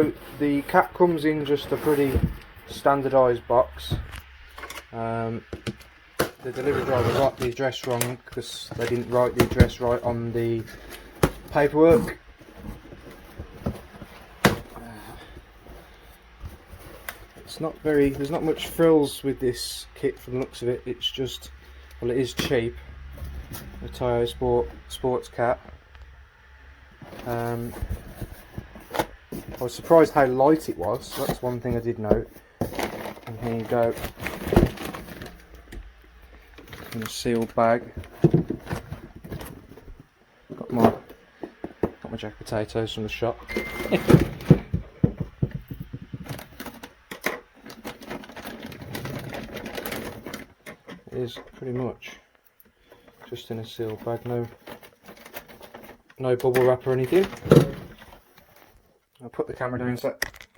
So the cat comes in just a pretty standardised box. The delivery driver got the address wrong because they didn't write the address right on the paperwork. There's not much frills with this kit from the looks of it. It's just, well, it is cheap. A Toyosport sports cat. I was surprised how light it was. That's one thing I did note. And here you go, in a sealed bag. Got my jack potatoes from the shop. It is pretty much just in a sealed bag. No bubble wrap or anything. I'll put the camera down a sec.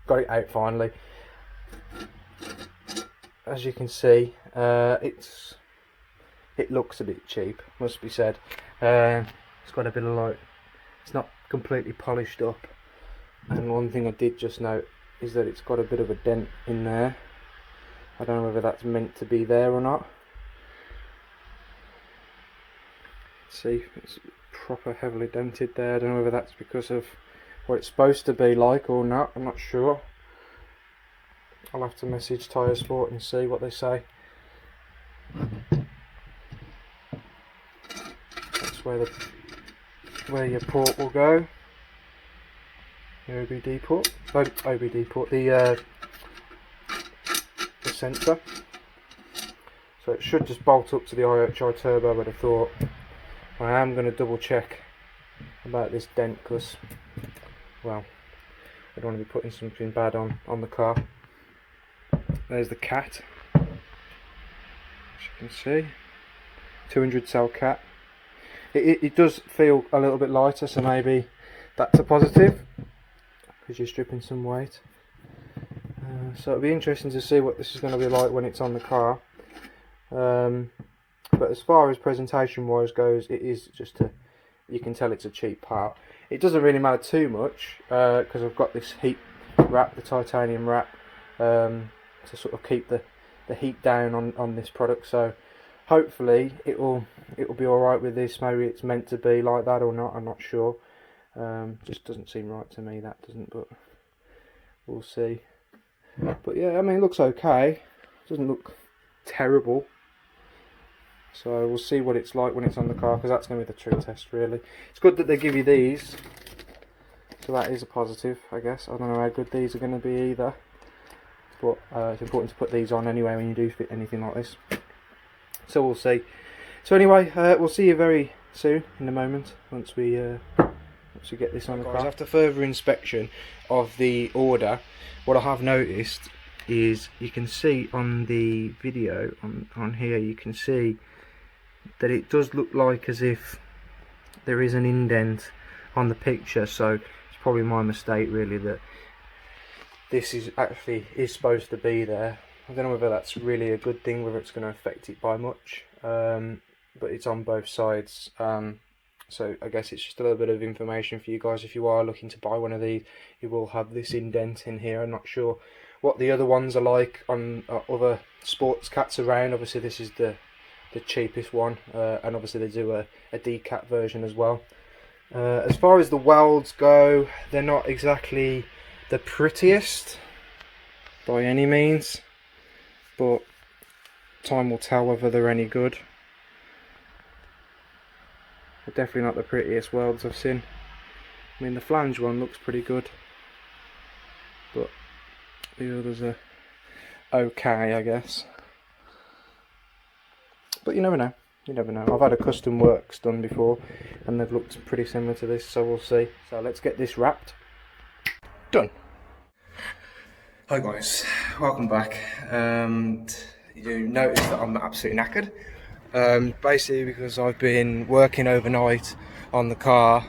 Got it out finally. As you can see, it looks a bit cheap, must be said. It's got a bit of light. It's not completely polished up. And one thing I did just note is that it's got a bit of a dent in there. I don't know whether that's meant to be there or not. See, it's proper heavily dented there. I don't know whether that's because of what it's supposed to be like or not. I'm not sure. I'll have to message Toyosport and see what they say. That's where your port will go. The OBD port. No, OBD port. The sensor. So it should just bolt up to the IHI turbo, I would have thought. I am going to double check about this dent because, well, I don't want to be putting something bad on the car. There's the cat, as you can see, 200 cell cat. It does feel a little bit lighter, so maybe that's a positive because you're stripping some weight. So it'll be interesting to see what this is going to be like when it's on the car. But as far as presentation wise goes, it is just you can tell it's a cheap part. It doesn't really matter too much because I've got this heat wrap, the titanium wrap, to sort of keep the heat down on this product. So hopefully it will be alright with this. Maybe it's meant to be like that or not, I'm not sure. Just doesn't seem right to me, that doesn't, but we'll see. But yeah, I mean, it looks okay. It doesn't look terrible. So we'll see what it's like when it's on the car, because that's going to be the true test really. It's good that they give you these, so that is a positive, I guess. I don't know how good these are going to be either, but it's important to put these on anyway when you do fit anything like this. So we'll see. So anyway, we'll see you very soon in a moment once we get this on the car. After further inspection of the order, what I have noticed is you can see on the video on here, you can see that it does look like as if there is an indent on the picture. So it's probably my mistake really that this is supposed to be there. I don't know whether that's really a good thing, whether it's going to affect it by much, but it's on both sides. So I guess it's just a little bit of information for you guys. If you are looking to buy one of these, you will have this indent in here. I'm not sure what the other ones are like on other sports cats around. Obviously this is the cheapest one, and obviously they do a decat version as well. As far as the welds go, they're not exactly the prettiest by any means, but time will tell whether they're any good. They're definitely not the prettiest welds I've seen. I mean, the flange one looks pretty good, but the others are okay, I guess. But you never know. You never know. I've had a custom works done before and they've looked pretty similar to this, so we'll see. So let's get this wrapped. Done. Hi guys, welcome back. You notice that I'm absolutely knackered. Basically because I've been working overnight on the car.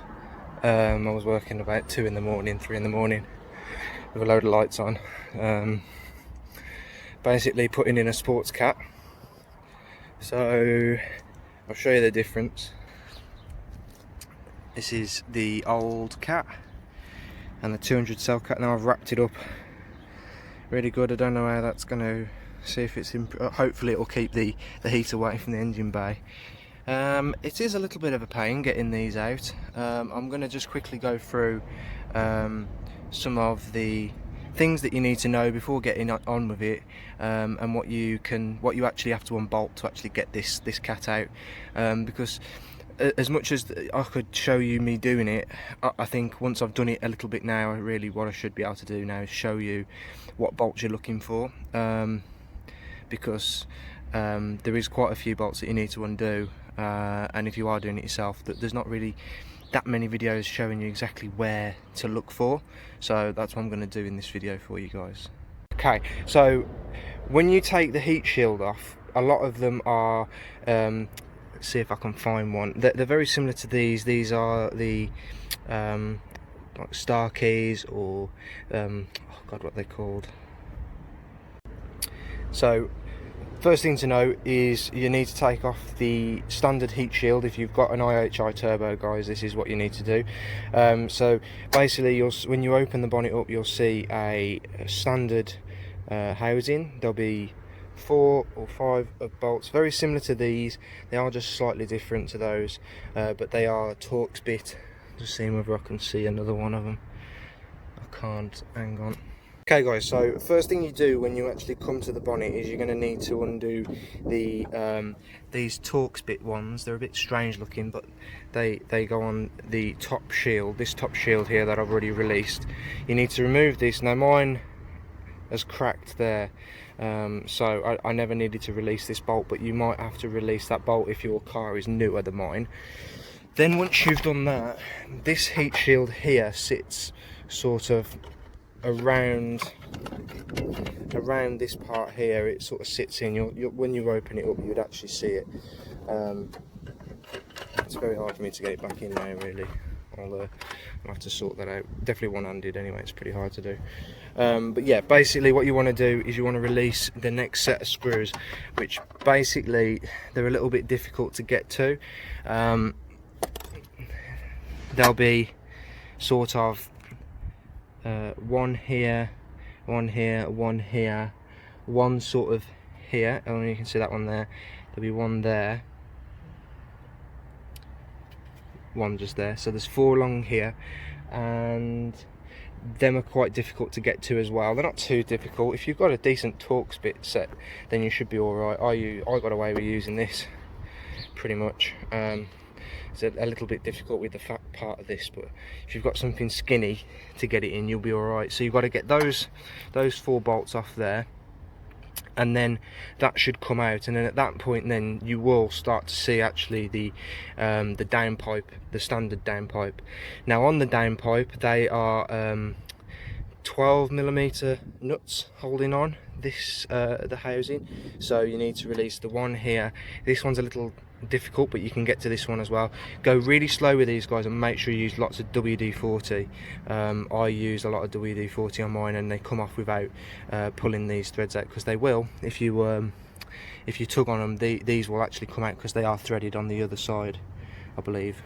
I was working about 2 in the morning, 3 in the morning with a load of lights on. Basically putting in a sports cat. So I'll show you the difference. This is the old cat, and the 200 cell cat. Now I've wrapped it up really good. I don't know how that's going to, see if it's hopefully it will keep the heat away from the engine bay. It is a little bit of a pain getting these out. I'm going to just quickly go through some of the things that you need to know before getting on with it, and what you actually have to unbolt to actually get this cat out, because as much as I could show you me doing it, I think once I've done it a little bit now, really what I should be able to do now is show you what bolts you're looking for, because there is quite a few bolts that you need to undo, and if you are doing it yourself, there's not really that many videos showing you exactly where to look for, so that's what I'm going to do in this video for you guys. Okay, so when you take the heat shield off, a lot of them are, let's see if I can find one, they're very similar to these. These are the like star keys, or oh god, what they're called. So first thing to know is you need to take off the standard heat shield. If you've got an IHI turbo, guys, this is what you need to do. So basically, when you open the bonnet up, you'll see a standard housing. There'll be 4 or 5 bolts, very similar to these. They are just slightly different to those, but they are Torx bit. Just seeing whether I can see another one of them. I can't, hang on. Okay guys, so first thing you do when you actually come to the bonnet is you're going to need to undo the these Torx bit ones. They're a bit strange looking, but they go on the top shield, this top shield here that I've already released. You need to remove this. Now mine has cracked there, so I never needed to release this bolt, but you might have to release that bolt if your car is newer than mine. Then once you've done that, this heat shield here sits sort of around this part here. It sort of sits in, when you open it up you'd actually see it. It's very hard for me to get it back in now, really. I'll have to sort that out, definitely one-handed anyway, it's pretty hard to do. But yeah, basically what you want to do is you want to release the next set of screws, which basically they're a little bit difficult to get to. There'll be sort of one here, one here, one here, one sort of here, and you can see that one there. There'll be one there, one just there, so there's 4 along here, and them are quite difficult to get to as well. They're not too difficult. If you've got a decent Torx bit set, then you should be alright. I got away with using this pretty much. It's a little bit difficult with the fat part of this, but if you've got something skinny to get it in, you'll be alright. So you've got to get those 4 bolts off there, and then that should come out, and then at that point then you will start to see actually the downpipe, the standard downpipe. Now on the downpipe they are 12mm nuts holding on this the housing, so you need to release the one here. This one's a little difficult, but you can get to this one as well. Go really slow with these guys and make sure you use lots of WD-40. I use a lot of WD-40 on mine, and they come off without pulling these threads out, because they will if you tug on them. These will actually come out because they are threaded on the other side, I believe.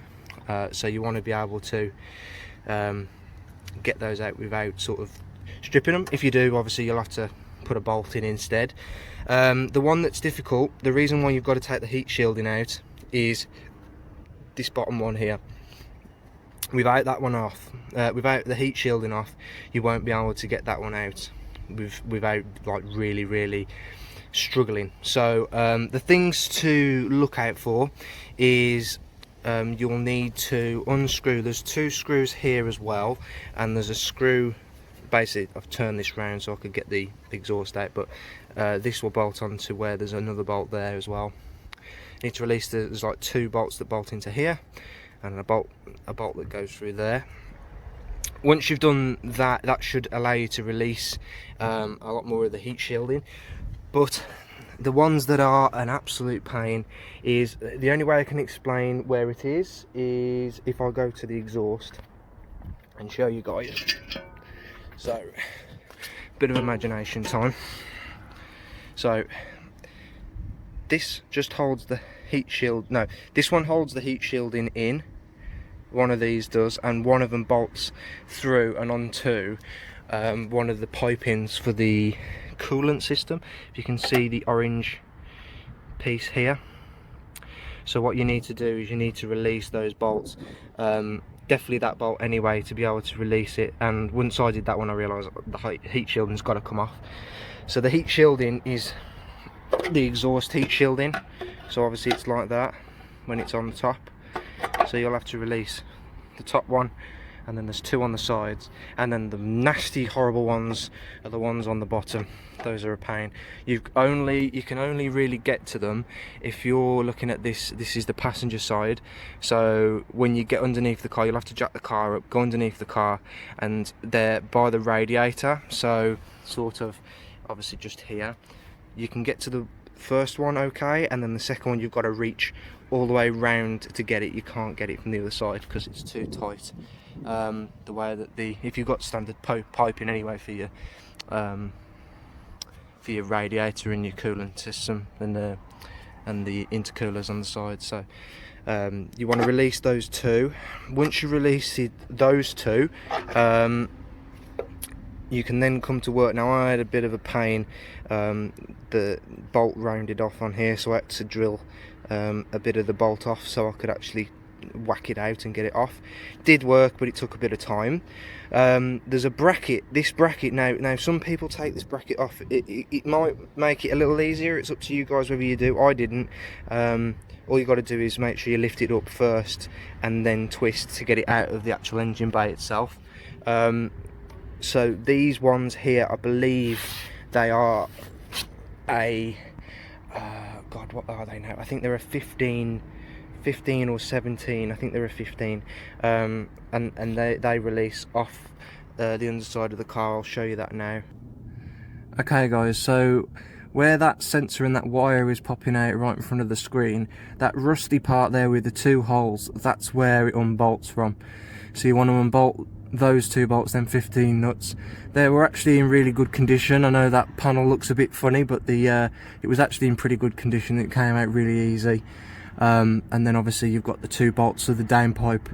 So you want to be able to get those out without sort of stripping them. If you do, obviously you'll have to put a bolt in instead. The one that's difficult, the reason why you've got to take the heat shielding out, is this bottom one here. Without that one off, without the heat shielding off, you won't be able to get that one out without like really struggling. So the things to look out for is you'll need to unscrew, there's 2 screws here as well, and there's a screw. Basically I've turned this round so I could get the exhaust out, but this will bolt onto where there's another bolt there as well. You need to release there's like 2 bolts that bolt into here, and a bolt that goes through there. Once you've done that, that should allow you to release a lot more of the heat shielding. But the ones that are an absolute pain, is the only way I can explain where it is if I go to the exhaust and show you guys. So, bit of imagination time. So, this just holds the heat shield. No, this one holds the heat shielding in, one of these does, and one of them bolts through and onto one of the pipings for the coolant system. If you can see the orange piece here. So what you need to do is you need to release those bolts, definitely that bolt anyway, to be able to release it. And once I did that one, I realised the heat shielding's got to come off. So the heat shielding is the exhaust heat shielding, so obviously it's like that when it's on the top. So you'll have to release the top one, and then there's two on the sides, and then the nasty horrible ones are the ones on the bottom. Those are a pain. You can only really get to them if you're looking at this is the passenger side. So when you get underneath the car, you'll have to jack the car up, go underneath the car, and they're by the radiator, so sort of obviously just here. You can get to the first one okay, and then the second one you've got to reach all the way round to get it. You can't get it from the other side because it's too tight. The way that if you've got standard piping anyway for your radiator and your coolant system and the intercoolers on the side. So you want to release those two. Once you release those two, you can then come to work. Now I had a bit of a pain, the bolt rounded off on here, so I had to drill a bit of the bolt off so I could actually whack it out and get it off. Did work, but it took a bit of time. There's a bracket, this bracket now some people take this bracket off. It might make it a little easier, it's up to you guys whether you do. I didn't. All you got to do is make sure you lift it up first and then twist to get it out of the actual engine bay itself. So these ones here, I believe they are a God, what are they now? I think they're a 15 or 17. I think they're a 15, and they release off the underside of the car. I'll show you that now. Okay guys, so where that sensor and that wire is popping out right in front of the screen, that rusty part there with the two holes, that's where it unbolts from. So you want to unbolt those two bolts, then 15 nuts. They were actually in really good condition. I know that panel looks a bit funny, but it was actually in pretty good condition. It came out really easy. And then obviously you've got the two bolts of the downpipe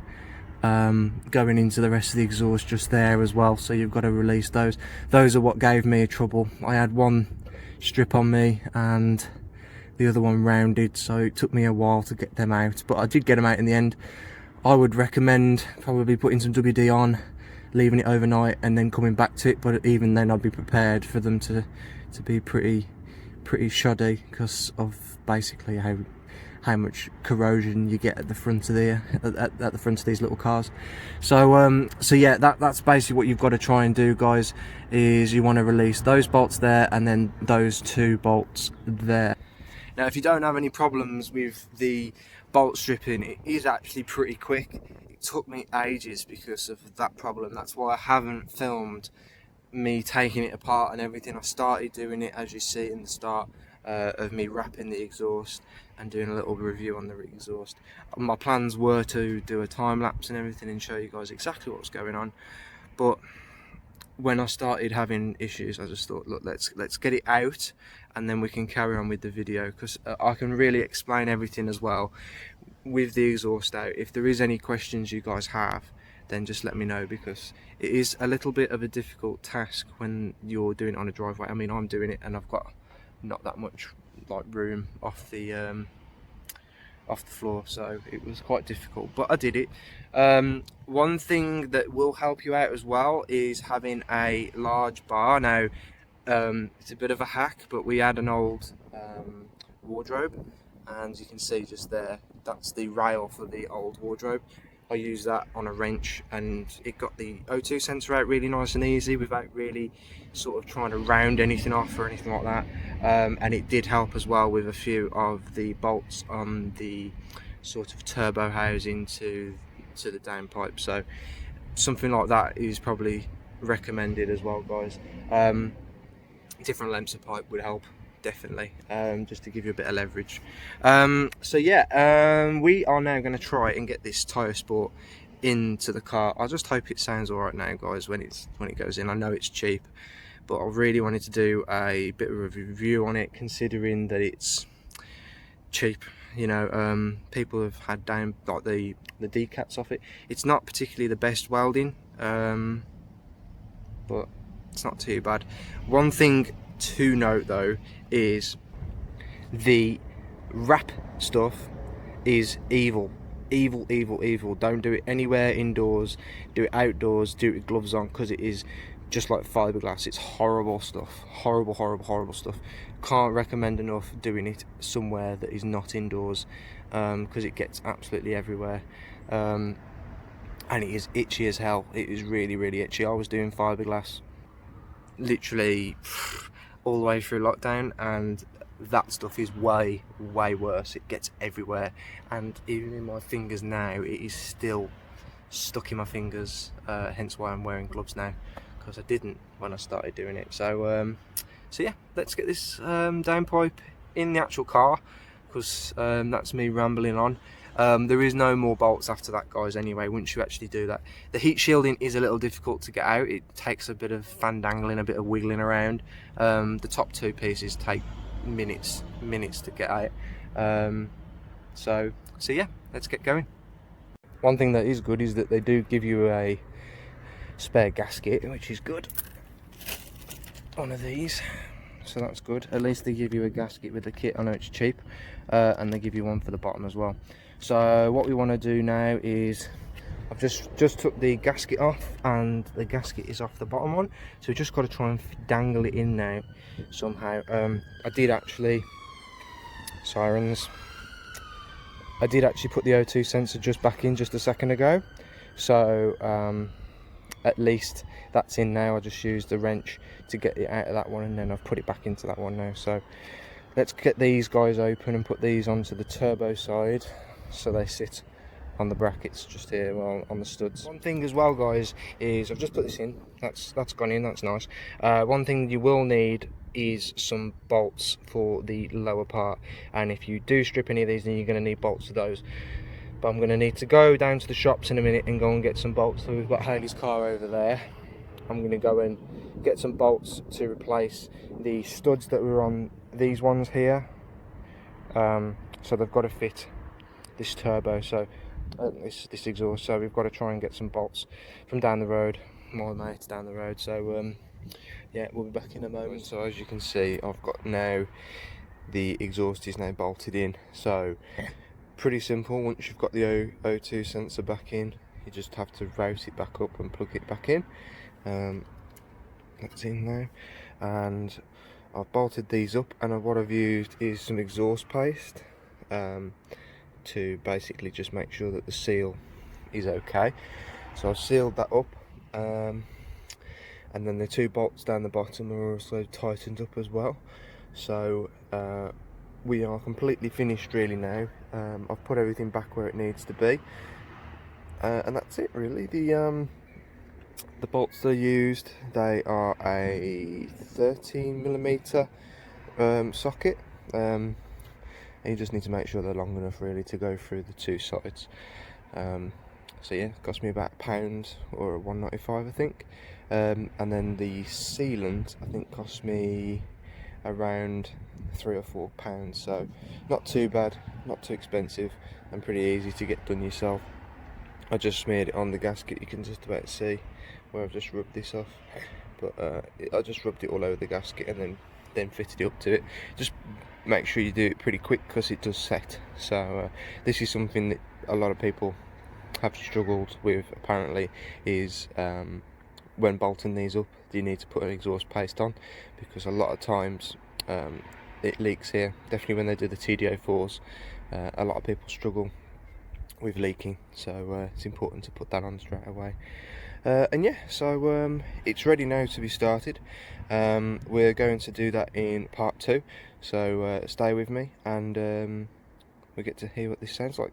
going into the rest of the exhaust just there as well, so you've got to release those. Those are what gave me trouble. I had one strip on me and the other one rounded, so it took me a while to get them out, but I did get them out in the end. I would recommend probably putting some WD on, leaving it overnight and then coming back to it, but even then I'd be prepared for them to be pretty shoddy because of basically how much corrosion you get at the front of the front of these little cars. So so yeah, that's basically what you've got to try and do, guys, is you want to release those bolts there and then those two bolts there. Now if you don't have any problems with the bolt stripping, it is actually pretty quick. It took me ages because of that problem. That's why I haven't filmed me taking it apart and everything. I started doing it, as you see in the start, of me wrapping the exhaust and doing a little review on the exhaust. My plans were to do a time lapse and everything and show you guys exactly what was going on, but when I started having issues, I just thought, look, let's get it out and then we can carry on with the video, because I can really explain everything as well with the exhaust out. If there is any questions you guys have, then just let me know, because it is a little bit of a difficult task when you're doing it on a driveway. I mean, I'm doing it and I've got not that much like room off the floor, so it was quite difficult, but I did it. One thing that will help you out as well is having a large bar. Now it's a bit of a hack, but we had an old wardrobe, and you can see just there, that's the rail for the old wardrobe. I used that on a wrench and it got the O2 sensor out really nice and easy without really sort of trying to round anything off or anything like that. And it did help as well with a few of the bolts on the sort of turbo housing to the downpipe. So something like that is probably recommended as well, guys. Different lengths of pipe would help, definitely, just to give you a bit of leverage. So yeah, we are now going to try and get this Toyosport into the car. I just hope it sounds all right now, guys, when it goes in. I know it's cheap, but I really wanted to do a bit of a review on it, considering that it's cheap. you know, people have had down like the decats off it. It's not particularly the best welding, but it's not too bad. One thing to note though is the wrap stuff is evil. Evil. Don't do it anywhere indoors, do it outdoors, do it with gloves on, because it is just like fiberglass. It's horrible stuff, horrible stuff. Can't recommend enough doing it somewhere that is not indoors, because it gets absolutely everywhere, and it is itchy as hell. It is really itchy. I was doing fiberglass literally all the way through lockdown, and that stuff is way worse. It gets everywhere, and even in my fingers now it is still stuck in my fingers, hence why I'm wearing gloves now, because I didn't when I started doing it. So yeah, let's get this downpipe in the actual car, because that's me rambling on. There is no more bolts after that, guys, anyway, once you actually do that. The heat shielding is a little difficult to get out. It takes a bit of fandangling, a bit of wiggling around. The top two pieces take minutes to get out. So yeah, let's get going. One thing that is good is that they do give you a spare gasket, which is good. One of these, so that's good. At least they give you a gasket with the kit. I know it's cheap, and they give you one for the bottom as well. So what we want to do now is, I've just took the gasket off, and the gasket is off the bottom one, so we just got to try and dangle it in now somehow. I did actually, sirens, I did actually put the O2 sensor just back in just a second ago, so at least that's in now. I just used the wrench to get it out of that one, and then I've put it back into that one now. So let's get these guys open and put these onto the turbo side, so they sit on the brackets just here, well, on the studs. One thing as well, guys, is I've just put this in. That's gone in. That's nice. One thing you will need is some bolts for the lower part, and if you do strip any of these, then you're going to need bolts for those. But I'm going to need to go down to the shops in a minute and go and get some bolts. So we've got Hayley's car over there. I'm going to go and get some bolts to replace the studs that were on these ones here. So they've got to fit this turbo, so this exhaust. So we've got to try and get some bolts from down the road. My mate's down the road. So yeah, we'll be back in a moment. So as you can see, I've got now the exhaust is now bolted in. So pretty simple. Once you've got the O2 sensor back in, you just have to route it back up and plug it back in. That's in now, and I've bolted these up, and what I've used is some exhaust paste to basically just make sure that the seal is okay. So I've sealed that up, and then the two bolts down the bottom are also tightened up as well. So we are completely finished really now. I've put everything back where it needs to be, and that's it really. The bolts they used, they are a 13mm socket, and you just need to make sure they're long enough really to go through the two sides. So yeah, it cost me about £1 or £1.95 I think, and then the sealant I think cost me around £3 or £4, so not too bad, not too expensive, and pretty easy to get done yourself. I just smeared it on the gasket. You can just about see where I've just rubbed this off, but I just rubbed it all over the gasket and then fitted it up to it. Just make sure you do it pretty quick because it does set. So this is something that a lot of people have struggled with apparently, is when bolting these up, you need to put an exhaust paste on, because a lot of times it leaks here. Definitely when they do the TDO4s, a lot of people struggle with leaking, so it's important to put that on straight away. And yeah, so it's ready now to be started. We're going to do that in part 2, so stay with me, and we get to hear what this sounds like.